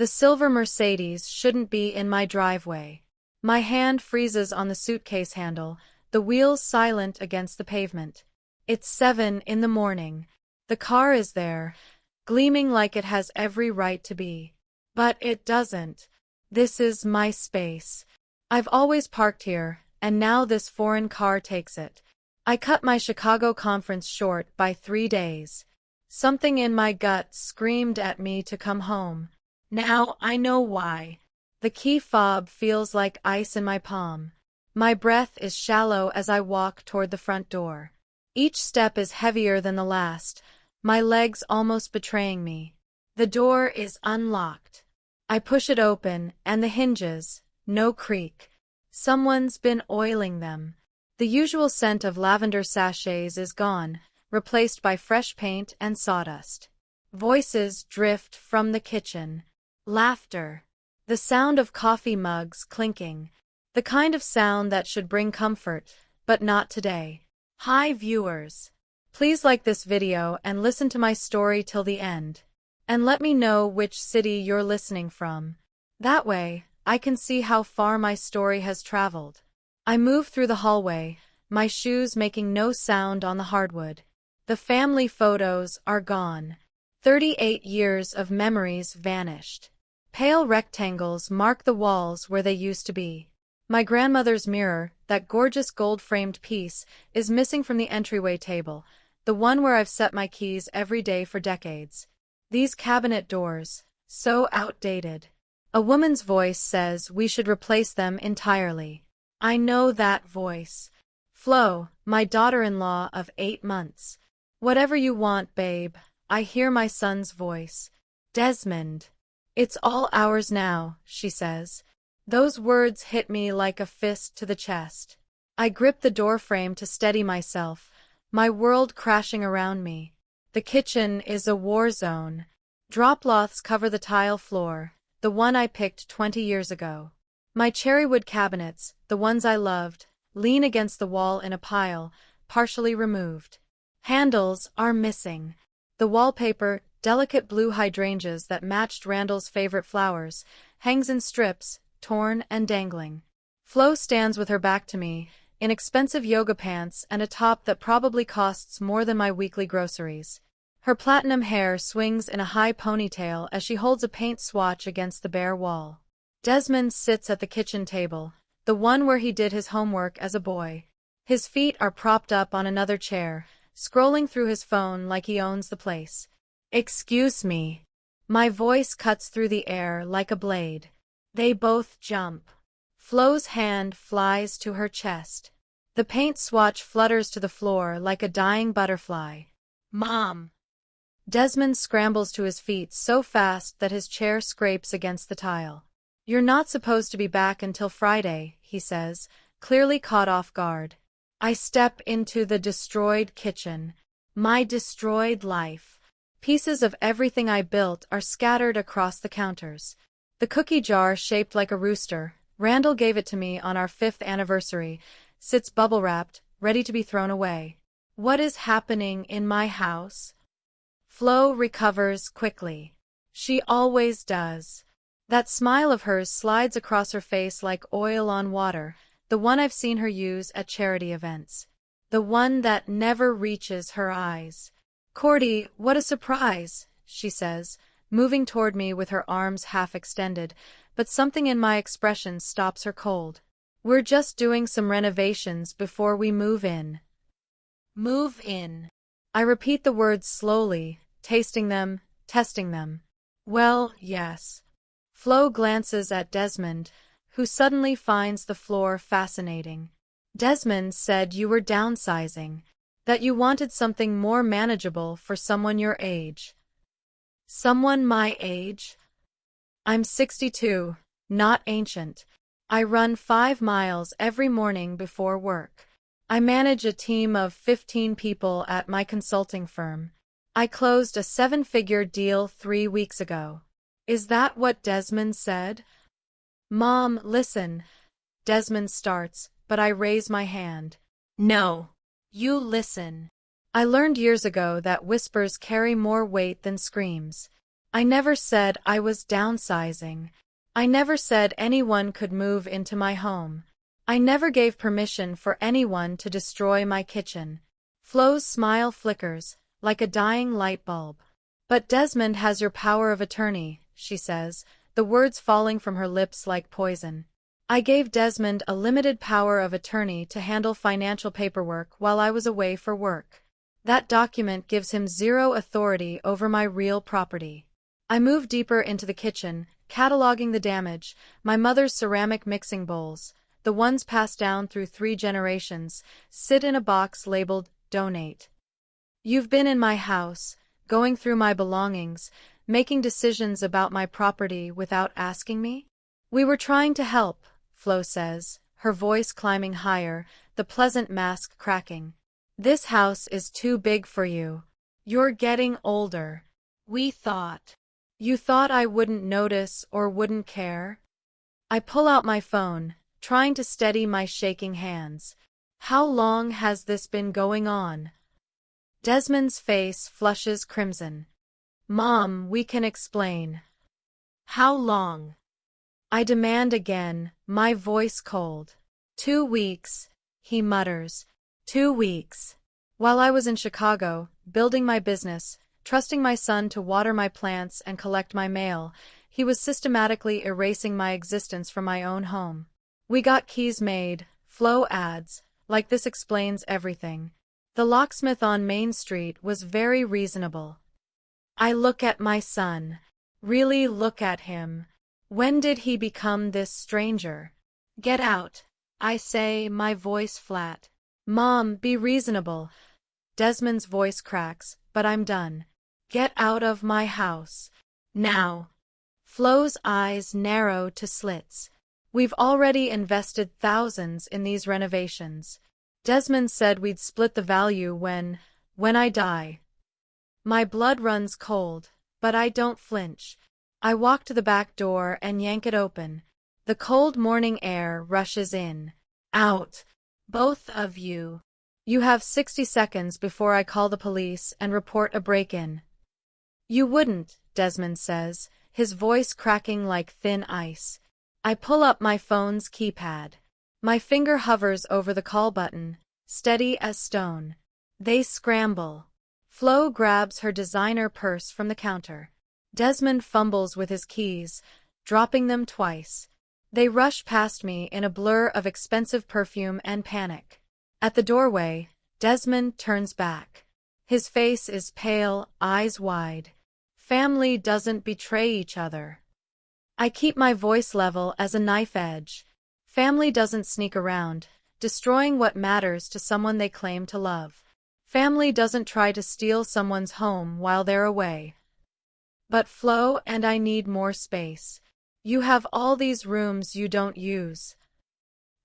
The silver Mercedes shouldn't be in my driveway. My hand freezes on the suitcase handle, the wheels silent against the pavement. It's 7 in the morning. The car is there, gleaming like it has every right to be. But it doesn't. This is my space. I've always parked here, and now this foreign car takes it. I cut my Chicago conference short by 3 days. Something in my gut screamed at me to come home. Now I know why. The key fob feels like ice in my palm. My breath is shallow as I walk toward the front door. Each step is heavier than the last, my legs almost betraying me. The door is unlocked. I push it open, and the hinges, no creak. Someone's been oiling them. The usual scent of lavender sachets is gone, replaced by fresh paint and sawdust. Voices drift from the kitchen. Laughter. The sound of coffee mugs clinking. The kind of sound that should bring comfort, but not today. Hi viewers. Please like this video and listen to my story till the end. And let me know which city you're listening from. That way, I can see how far my story has traveled. I move through the hallway, my shoes making no sound on the hardwood. The family photos are gone. 38 years of memories vanished. Pale rectangles mark the walls where they used to be. My grandmother's mirror, that gorgeous gold-framed piece, is missing from the entryway table, the one where I've set my keys every day for decades. These cabinet doors, so outdated. A woman's voice says we should replace them entirely. I know that voice. Flo, my daughter-in-law of 8 months. Whatever you want, babe. I hear my son's voice. Desmond. It's all ours now, she says. Those words hit me like a fist to the chest. I grip the doorframe to steady myself, my world crashing around me. The kitchen is a war zone. Drop cloths cover the tile floor, the one I picked 20 years ago. My cherrywood cabinets, the ones I loved, lean against the wall in a pile, partially removed. Handles are missing. The wallpaper, delicate blue hydrangeas that matched Randall's favorite flowers, hangs in strips, torn and dangling. Flo stands with her back to me, in expensive yoga pants and a top that probably costs more than my weekly groceries. Her platinum hair swings in a high ponytail as she holds a paint swatch against the bare wall. Desmond sits at the kitchen table, the one where he did his homework as a boy. His feet are propped up on another chair, scrolling through his phone like he owns the place. Excuse me. My voice cuts through the air like a blade. They both jump. Flo's hand flies to her chest. The paint swatch flutters to the floor like a dying butterfly. Mom! Desmond scrambles to his feet so fast that his chair scrapes against the tile. You're not supposed to be back until Friday, he says, clearly caught off guard. I step into the destroyed kitchen. My destroyed life. Pieces of everything I built are scattered across the counters. The cookie jar shaped like a rooster, Randall gave it to me on our 5th anniversary, sits bubble-wrapped, ready to be thrown away. What is happening in my house? Flo recovers quickly. She always does. That smile of hers slides across her face like oil on water, the one I've seen her use at charity events. The one that never reaches her eyes. Cordy, what a surprise, she says, moving toward me with her arms half extended, but something in my expression stops her cold. We're just doing some renovations before we move in. Move in. I repeat the words slowly, tasting them, testing them. Well, yes. Flo glances at Desmond, who suddenly finds the floor fascinating. Desmond said you were downsizing, that you wanted something more manageable for someone your age. Someone my age? I'm 62, not ancient. I run 5 miles every morning before work. I manage a team of 15 people at my consulting firm. I closed a 7-figure deal 3 weeks ago. Is that what Desmond said? Mom, listen. Desmond starts, but I raise my hand. No. You listen. I learned years ago that whispers carry more weight than screams. I never said I was downsizing. I never said anyone could move into my home. I never gave permission for anyone to destroy my kitchen. Flo's smile flickers, like a dying light bulb. But Desmond has your power of attorney, she says, the words falling from her lips like poison. I gave Desmond a limited power of attorney to handle financial paperwork while I was away for work. That document gives him zero authority over my real property. I move deeper into the kitchen, cataloging the damage, my mother's ceramic mixing bowls, the ones passed down through 3 generations, sit in a box labeled Donate. You've been in my house, going through my belongings, making decisions about my property without asking me? We were trying to help, Flo says, her voice climbing higher, the pleasant mask cracking. This house is too big for you. You're getting older. We thought. You thought I wouldn't notice or wouldn't care? I pull out my phone, trying to steady my shaking hands. How long has this been going on? Desmond's face flushes crimson. Mom, we can explain. How long? I demand again, my voice cold. 2 weeks, he mutters. 2 weeks. While I was in Chicago, building my business, trusting my son to water my plants and collect my mail, he was systematically erasing my existence from my own home. We got keys made, Flo adds, like this explains everything. The locksmith on Main Street was very reasonable. I look at my son. Really look at him. When did he become this stranger? Get out, I say, my voice flat. Mom, be reasonable. Desmond's voice cracks, but I'm done. Get out of my house. Now. Flo's eyes narrow to slits. We've already invested thousands in these renovations. Desmond said we'd split the value when I die. My blood runs cold, but I don't flinch. I walk to the back door and yank it open. The cold morning air rushes in. Out. Both of you. You have 60 seconds before I call the police and report a break-in. You wouldn't, Desmond says, his voice cracking like thin ice. I pull up my phone's keypad. My finger hovers over the call button, steady as stone. They scramble. Flo grabs her designer purse from the counter. Desmond fumbles with his keys, dropping them twice. They rush past me in a blur of expensive perfume and panic. At the doorway, Desmond turns back. His face is pale, eyes wide. Family doesn't betray each other. I keep my voice level as a knife edge. Family doesn't sneak around, destroying what matters to someone they claim to love. Family doesn't try to steal someone's home while they're away. But Flo and I need more space. You have all these rooms you don't use.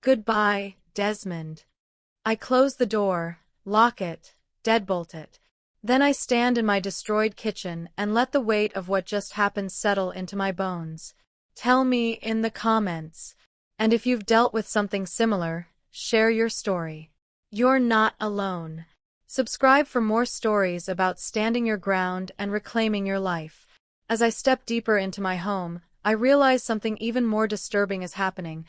Goodbye, Desmond. I close the door, lock it, deadbolt it. Then I stand in my destroyed kitchen and let the weight of what just happened settle into my bones. Tell me in the comments. And if you've dealt with something similar, share your story. You're not alone. Subscribe for more stories about standing your ground and reclaiming your life. As I step deeper into my home, I realize something even more disturbing is happening.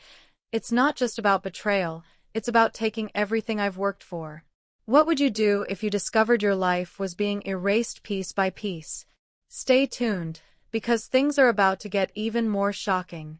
It's not just about betrayal, it's about taking everything I've worked for. What would you do if you discovered your life was being erased piece by piece? Stay tuned, because things are about to get even more shocking.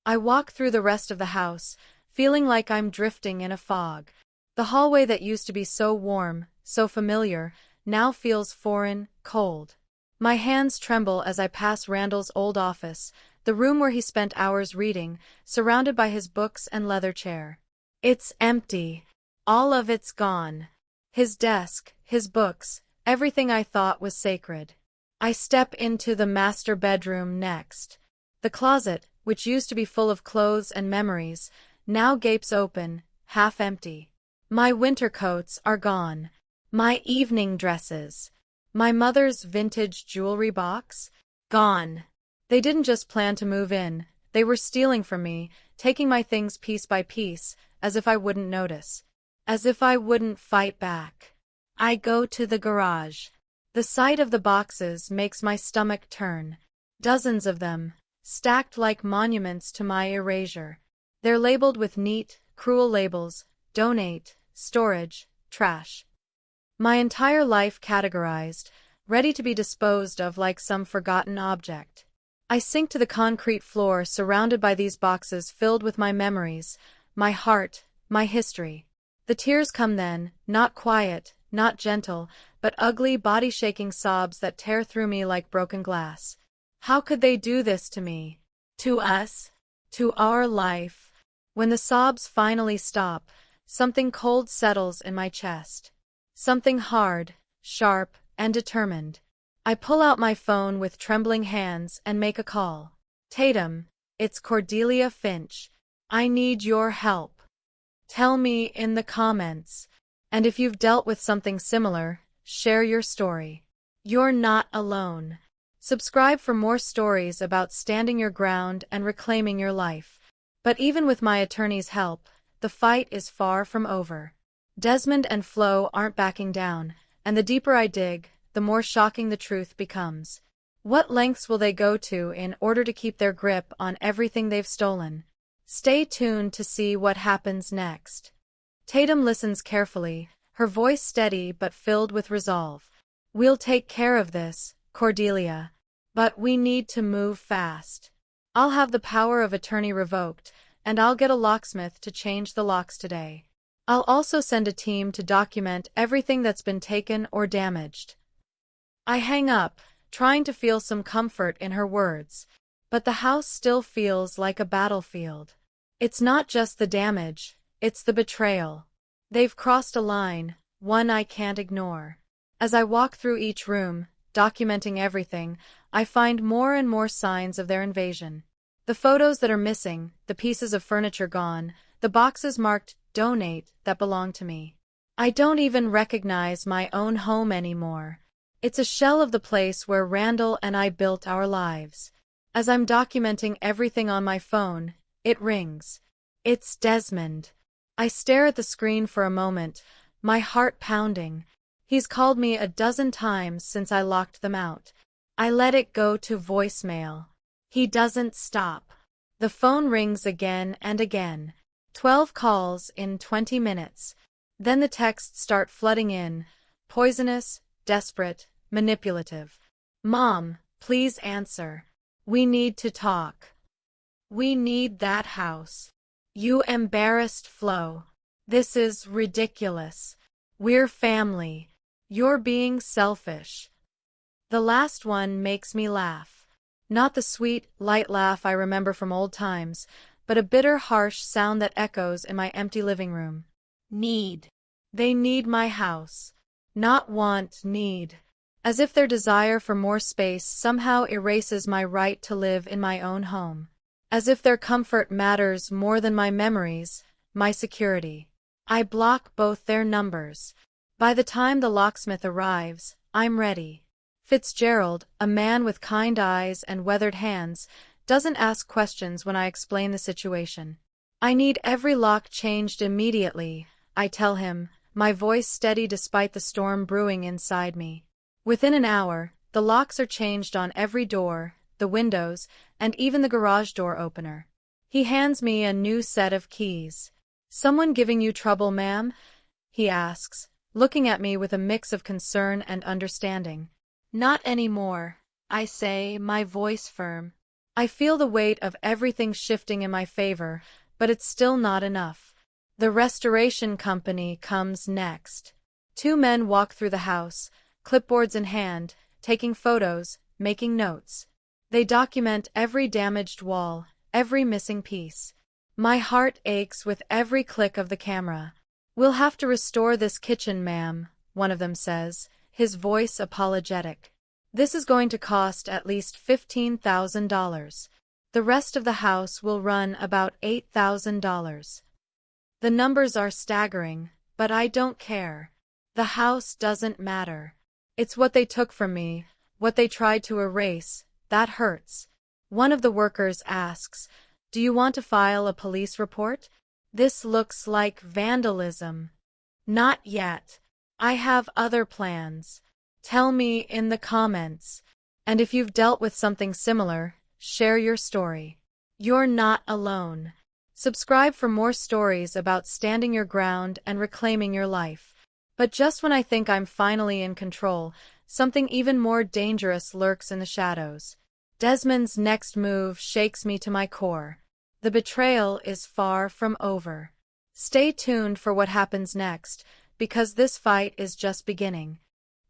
I walk through the rest of the house, feeling like I'm drifting in a fog. The hallway that used to be so warm, so familiar, now feels foreign, cold. My hands tremble as I pass Randall's old office, the room where he spent hours reading, surrounded by his books and leather chair. It's empty. All of it's gone. His desk, his books, everything I thought was sacred. I step into the master bedroom next. The closet, which used to be full of clothes and memories, now gapes open, half empty. My winter coats are gone. My evening dresses. My mother's vintage jewelry box? Gone. They didn't just plan to move in, they were stealing from me, taking my things piece by piece, as if I wouldn't notice. As if I wouldn't fight back. I go to the garage. The sight of the boxes makes my stomach turn. Dozens of them, stacked like monuments to my erasure. They're labeled with neat, cruel labels: donate, storage, trash. My entire life categorized, ready to be disposed of like some forgotten object. I sink to the concrete floor surrounded by these boxes filled with my memories, my heart, my history. The tears come then, not quiet, not gentle, but ugly, body-shaking sobs that tear through me like broken glass. How could they do this to me? To us? To our life? When the sobs finally stop, something cold settles in my chest. Something hard, sharp, and determined. I pull out my phone with trembling hands and make a call. Tatum, it's Cordelia Finch. I need your help. Tell me in the comments. And if you've dealt with something similar, share your story. You're not alone. Subscribe for more stories about standing your ground and reclaiming your life. But even with my attorney's help, the fight is far from over. Desmond and Flo aren't backing down, and the deeper I dig, the more shocking the truth becomes. What lengths will they go to in order to keep their grip on everything they've stolen? Stay tuned to see what happens next. Tatum listens carefully, her voice steady but filled with resolve. We'll take care of this, Cordelia. But we need to move fast. I'll have the power of attorney revoked, and I'll get a locksmith to change the locks today. I'll also send a team to document everything that's been taken or damaged. I hang up, trying to feel some comfort in her words, but the house still feels like a battlefield. It's not just the damage, it's the betrayal. They've crossed a line, one I can't ignore. As I walk through each room, documenting everything, I find more and more signs of their invasion. The photos that are missing, the pieces of furniture gone, the boxes marked donate that belong to me. I don't even recognize my own home anymore. It's a shell of the place where Randall and I built our lives. As I'm documenting everything on my phone, it rings. It's Desmond. I stare at the screen for a moment, my heart pounding. He's called me a dozen times since I locked them out. I let it go to voicemail. He doesn't stop. The phone rings again and again. 12 calls in 20 minutes. Then the texts start flooding in. Poisonous, desperate, manipulative. Mom, please answer. We need to talk. We need that house. You embarrassed Flo. This is ridiculous. We're family. You're being selfish. The last one makes me laugh. Not the sweet, light laugh I remember from old times, but a bitter, harsh sound that echoes in my empty living room. Need. They need my house. Not want, need. As if their desire for more space somehow erases my right to live in my own home. As if their comfort matters more than my memories, my security. I block both their numbers. By the time the locksmith arrives, I'm ready. Fitzgerald, a man with kind eyes and weathered hands, doesn't ask questions when I explain the situation. I need every lock changed immediately, I tell him, my voice steady despite the storm brewing inside me. Within an hour, the locks are changed on every door, the windows, and even the garage door opener. He hands me a new set of keys. Someone giving you trouble, ma'am? He asks, looking at me with a mix of concern and understanding. Not anymore, I say, my voice firm. I feel the weight of everything shifting in my favor, but it's still not enough. The restoration company comes next. 2 men walk through the house, clipboards in hand, taking photos, making notes. They document every damaged wall, every missing piece. My heart aches with every click of the camera. We'll have to restore this kitchen, ma'am, one of them says, his voice apologetic. This is going to cost at least $15,000. The rest of the house will run about $8,000. The numbers are staggering, but I don't care. The house doesn't matter. It's what they took from me, what they tried to erase, that hurts. One of the workers asks, "Do you want to file a police report? This looks like vandalism." Not yet. I have other plans. Tell me in the comments. And if you've dealt with something similar, share your story. You're not alone. Subscribe for more stories about standing your ground and reclaiming your life. But just when I think I'm finally in control, something even more dangerous lurks in the shadows. Desmond's next move shakes me to my core. The betrayal is far from over. Stay tuned for what happens next, because this fight is just beginning.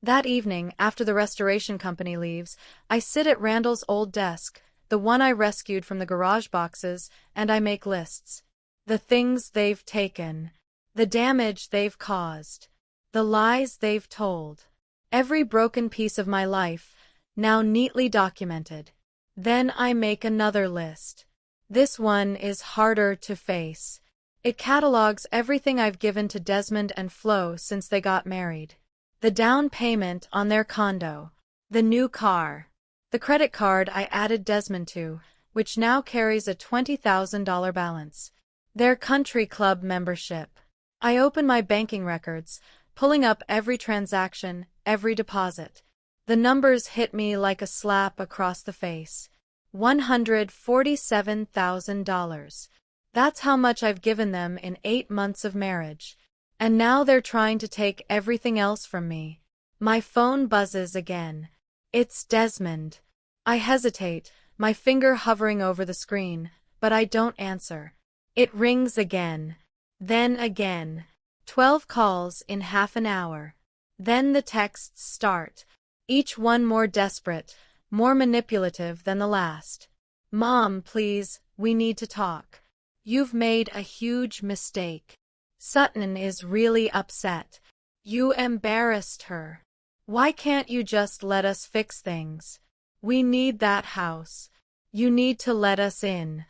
That evening, after the restoration company leaves, I sit at Randall's old desk, the one I rescued from the garage boxes, and I make lists. The things they've taken, the damage they've caused, the lies they've told. Every broken piece of my life, now neatly documented. Then I make another list. This one is harder to face. It catalogs everything I've given to Desmond and Flo since they got married. The down payment on their condo, the new car, the credit card I added Desmond to, which now carries a $20,000 balance, their country club membership. I open my banking records, pulling up every transaction, every deposit. The numbers hit me like a slap across the face. $147,000. That's how much I've given them in 8 months of marriage. And now they're trying to take everything else from me. My phone buzzes again. It's Desmond. I hesitate, my finger hovering over the screen, but I don't answer. It rings again. Then again. 12 calls in half an hour. Then the texts start, each one more desperate, more manipulative than the last. Mom, please, we need to talk. You've made a huge mistake. Sutton is really upset. You embarrassed her. Why can't you just let us fix things? We need that house. You need to let us in.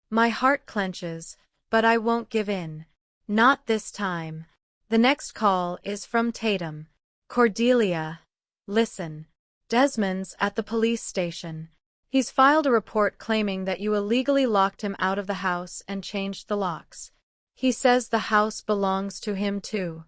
My heart clenches, but I won't give in. Not this time. The next call is from Tatum. Cordelia, listen. Desmond's at the police station. He's filed a report claiming that you illegally locked him out of the house and changed the locks. He says the house belongs to him too.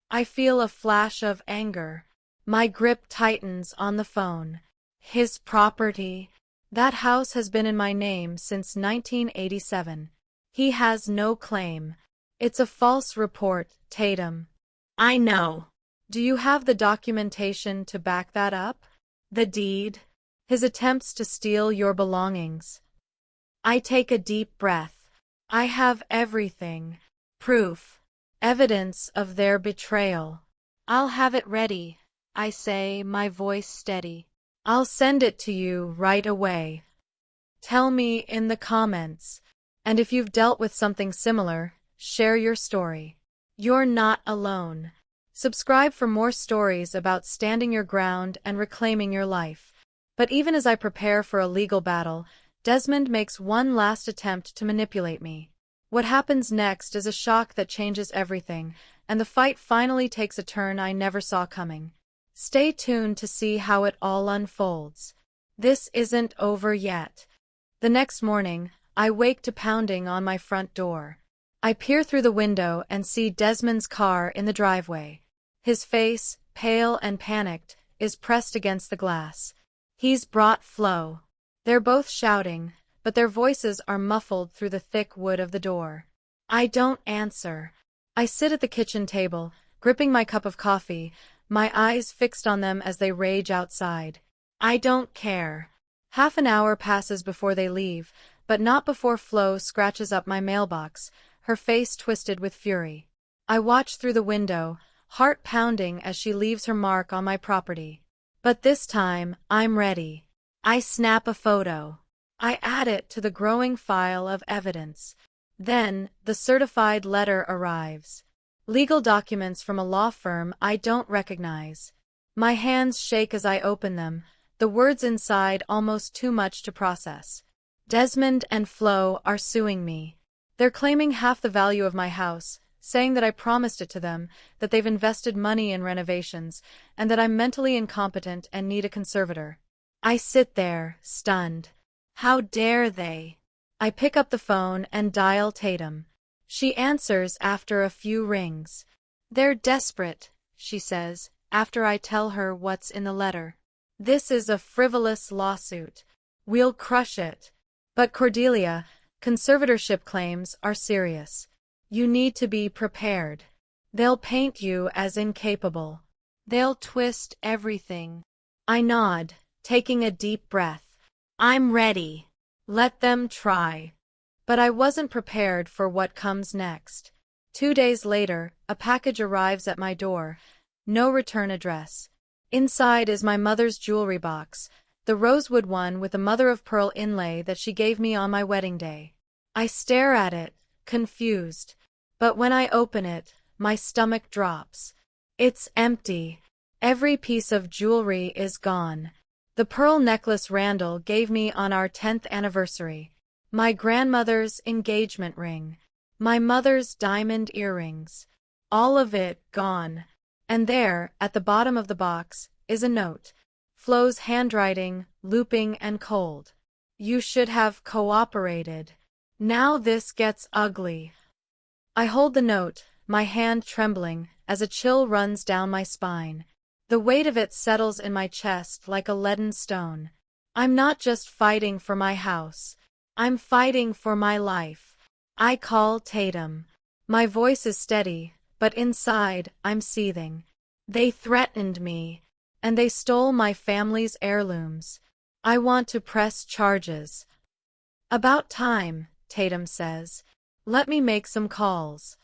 I feel a flash of anger. My grip tightens on the phone. His property. That house has been in my name since 1987. He has no claim. It's a false report, Tatum. I know. Do you have the documentation to back that up? The deed? His attempts to steal your belongings? I take a deep breath. I have everything. Proof. Evidence of their betrayal. I'll have it ready, I say, my voice steady. I'll send it to you right away. Tell me in the comments. And if you've dealt with something similar, share your story. You're not alone. Subscribe for more stories about standing your ground and reclaiming your life. But even as I prepare for a legal battle, Desmond makes one last attempt to manipulate me. What happens next is a shock that changes everything, and the fight finally takes a turn I never saw coming. Stay tuned to see how it all unfolds. This isn't over yet. The next morning, I wake to pounding on my front door. I peer through the window and see Desmond's car in the driveway. His face, pale and panicked, is pressed against the glass. He's brought Flo. They're both shouting, but their voices are muffled through the thick wood of the door. I don't answer. I sit at the kitchen table, gripping my cup of coffee, my eyes fixed on them as they rage outside. I don't care. Half an hour passes before they leave, but not before Flo scratches up my mailbox, her face twisted with fury. I watch through the window, heart pounding as she leaves her mark on my property. But this time, I'm ready. I snap a photo. I add it to the growing file of evidence. Then, the certified letter arrives. Legal documents from a law firm I don't recognize. My hands shake as I open them, the words inside almost too much to process. Desmond and Flo are suing me. They're claiming half the value of my house, saying that I promised it to them, that they've invested money in renovations, and that I'm mentally incompetent and need a conservator. I sit there, stunned. How dare they? I pick up the phone and dial Tatum. She answers after a few rings. They're desperate, she says. after I tell her what's in the letter. This is a frivolous lawsuit. We'll crush it. But Cordelia, conservatorship claims are serious. You need to be prepared. They'll paint you as incapable. They'll twist everything. I nod, taking a deep breath. I'm ready. Let them try. But I wasn't prepared for what comes next. 2 days later, a package arrives at my door. No return address. Inside is my mother's jewelry box, the rosewood one with a mother-of-pearl inlay that she gave me on my wedding day. I stare at it, confused. But when I open it, my stomach drops. It's empty. Every piece of jewelry is gone. The pearl necklace Randall gave me on our 10th anniversary. My grandmother's engagement ring. My mother's diamond earrings. All of it gone. And there, at the bottom of the box, is a note. Flo's handwriting, looping and cold. You should have cooperated. Now this gets ugly. I hold the note, my hand trembling, as a chill runs down my spine. The weight of it settles in my chest like a leaden stone. I'm not just fighting for my house. I'm fighting for my life. I call Tatum. My voice is steady, but inside, I'm seething. They threatened me, and they stole my family's heirlooms. I want to press charges. About time, Tatum says. Let me make some calls.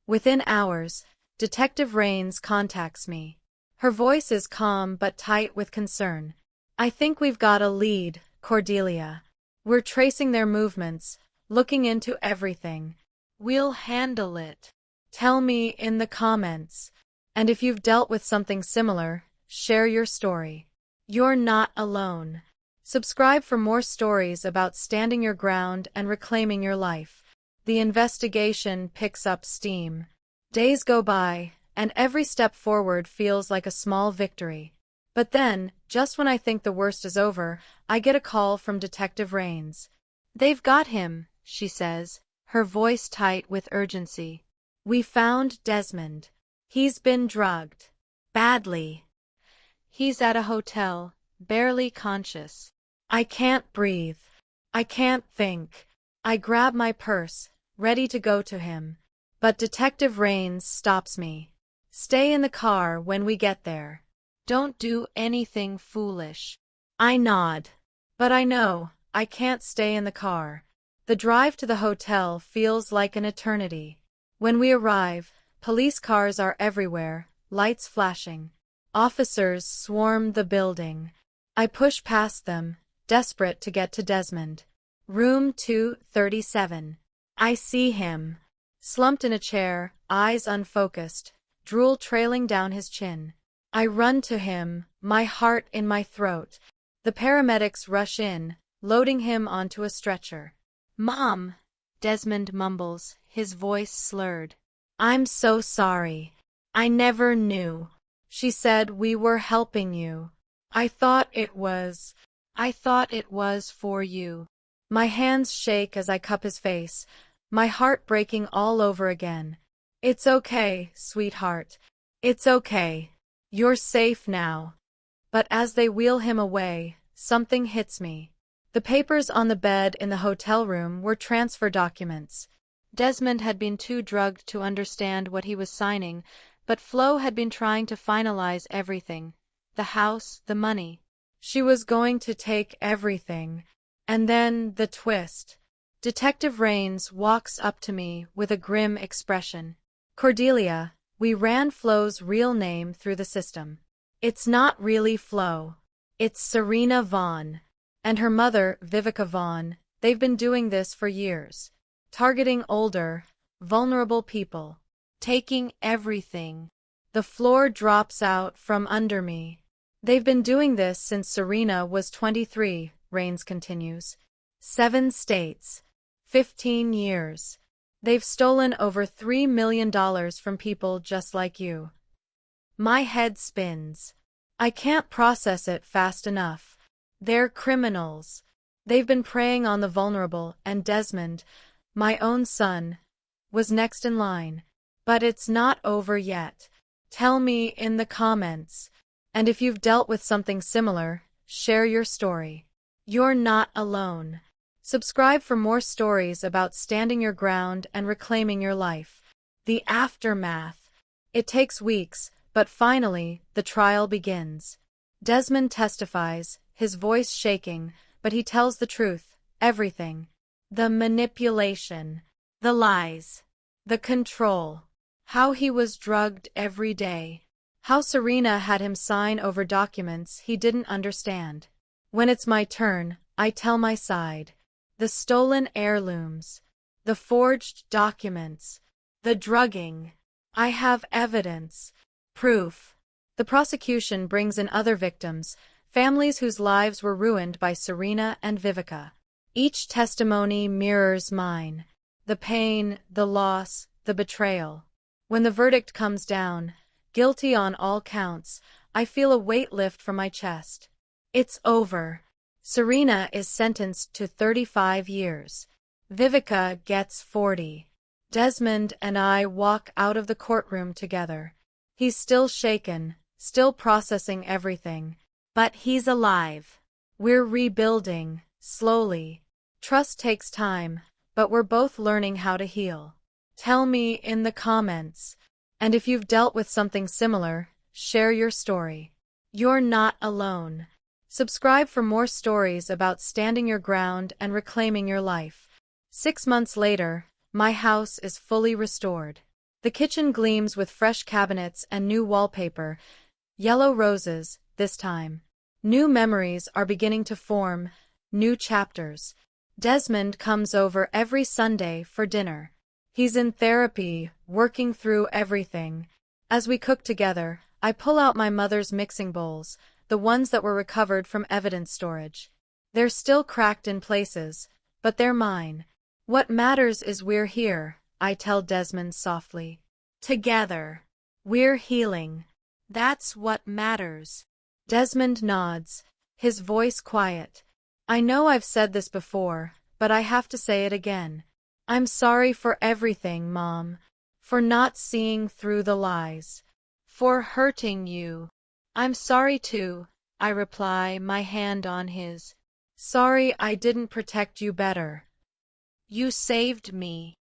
Within hours, Detective Rains contacts me. Her voice is calm but tight with concern. I think we've got a lead, Cordelia. We're tracing their movements, looking into everything. We'll handle it. Tell me in the comments. And if you've dealt with something similar, share your story. You're not alone. Subscribe for more stories about standing your ground and reclaiming your life. The investigation picks up steam. Days go by, and every step forward feels like a small victory. But then, just when I think the worst is over, I get a call from Detective Rains. They've got him, she says, her voice tight with urgency. We found Desmond. He's been drugged. Badly. He's at a hotel, barely conscious. I can't breathe. I can't think. I grab my purse, ready to go to him. But Detective Rains stops me. Stay in the car when we get there. Don't do anything foolish. I nod. But I know, I can't stay in the car. The drive to the hotel feels like an eternity. When we arrive, police cars are everywhere, lights flashing. Officers swarm the building. I push past them, desperate to get to Desmond. Room 237. I see him. Slumped in a chair, eyes unfocused, drool trailing down his chin. I run to him, my heart in my throat. The paramedics rush in, loading him onto a stretcher. Mom, Desmond mumbles, his voice slurred. I'm so sorry. I never knew. She said we were helping you. I thought it was for you. My hands shake as I cup his face, my heart breaking all over again. It's okay, sweetheart. It's okay. You're safe now. But as they wheel him away, something hits me. The papers on the bed in the hotel room were transfer documents. Desmond had been too drugged to understand what he was signing, but Flo had been trying to finalize everything. The house, the money. She was going to take everything. And then the twist. Detective Rains walks up to me with a grim expression. Cordelia, we ran Flo's real name through the system. It's not really Flo. It's Serena Vaughn. And her mother, Vivica Vaughn. They've been doing this for years. Targeting older, vulnerable people. Taking everything. The floor drops out from under me. They've been doing this since Serena was 23, Rains continues. 7 states. 15 years. They've stolen over $3 million from people just like you. My head spins. I can't process it fast enough. They're criminals. They've been preying on the vulnerable, and Desmond, my own son, was next in line. But it's not over yet. Tell me in the comments. And if you've dealt with something similar, share your story. You're not alone. Subscribe for more stories about standing your ground and reclaiming your life. The aftermath. It takes weeks, but finally, the trial begins. Desmond testifies, his voice shaking, but he tells the truth, everything. The manipulation, the lies, the control, how he was drugged every day, how Serena had him sign over documents he didn't understand. When it's my turn, I tell my side. The stolen heirlooms, the forged documents, the drugging. I have evidence, proof. The prosecution brings in other victims, families whose lives were ruined by Serena and Vivica. Each testimony mirrors mine. The pain, the loss, the betrayal. When the verdict comes down, guilty on all counts, I feel a weight lift from my chest. It's over. Serena is sentenced to 35 years. Vivica gets 40. Desmond and I walk out of the courtroom together. He's still shaken, still processing everything. But he's alive. We're rebuilding, slowly. Trust takes time, but we're both learning how to heal. Tell me in the comments. And if you've dealt with something similar, share your story. You're not alone. Subscribe for more stories about standing your ground and reclaiming your life. 6 months later, my house is fully restored. The kitchen gleams with fresh cabinets and new wallpaper. Yellow roses, this time. New memories are beginning to form, new chapters. Desmond comes over every Sunday for dinner. He's in therapy, working through everything. As we cook together, I pull out my mother's mixing bowls, the ones that were recovered from evidence storage. They're still cracked in places, but they're mine. What matters is we're here, I tell Desmond softly. Together. We're healing. That's what matters. Desmond nods, his voice quiet. I know I've said this before, but I have to say it again. I'm sorry for everything, Mom. For not seeing through the lies. For hurting you. I'm sorry too, I reply, my hand on his. Sorry I didn't protect you better. You saved me.